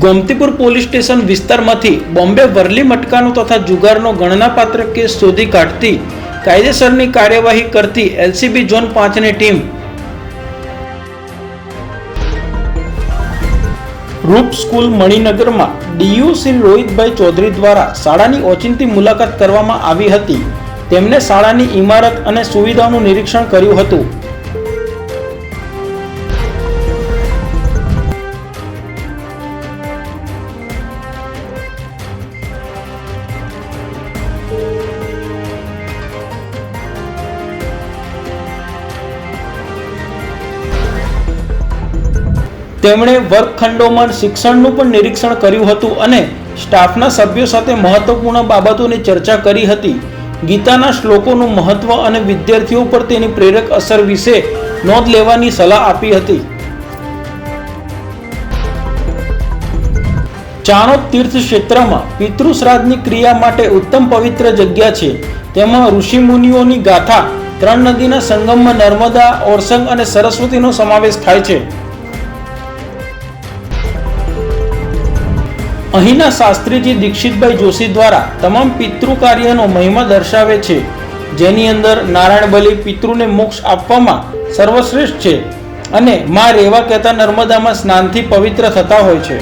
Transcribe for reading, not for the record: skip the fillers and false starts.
Gomtipur police station વિસ્તારમાંથી બોમ્બે વરલી મટકાનો તથા જુગારનો ગણનાપાત્ર case શોધી કાઢતી કાયદેસરની કાર્યવાહી કરતી એલસીબી ઝોન 5ની ટીમ રૂપ સ્કૂલ મણિનગરમાં ડીયુ શ્રી રોહિતભાઈ ચૌધરી દ્વારા શાળાની ઓચિંતી મુલાકાત કરવામાં આવી હતી। તેમણે શાળાની ઇમારત અને સુવિધાઓનું નિરીક્ષણ કર્યું હતું। તેમણે વર્ગખંડોમાં શિક્ષણનું પણ નિરીક્ષણ કર્યું હતું અને સ્ટાફના સભ્યો સાથે મહત્વપૂર્ણ બાબતોની ચર્ચા કરી હતી। ગીતાના શ્લોકોનું મહત્વ અને વિદ્યાર્થીઓ પર તેની પ્રેરક અસર વિશે નોંધ લેવાની સલાહ આપી હતી। ચાણોદ તીર્થ ક્ષેત્રમાં પિતૃ શ્રાદ્ધની ક્રિયા માટે ઉત્તમ પવિત્ર જગ્યા છે। તેમાં ઋષિ મુનિઓની ગાથા, 3 નદીના સંગમમાં નર્મદા, ઓરસંગ અને સરસ્વતીનો સમાવેશ થાય છે। અહીંના શાસ્ત્રીજી દીક્ષિતભાઈ જોશી દ્વારા તમામ પિતૃ કાર્યનો મહિમા દર્શાવે છે, જેની અંદર નારાયણ બલિ પિતૃને મોક્ષ આપવામાં સર્વશ્રેષ્ઠ છે અને માં રેવા કહેતા નર્મદામાં સ્નાનથી પવિત્ર થતા હોય છે।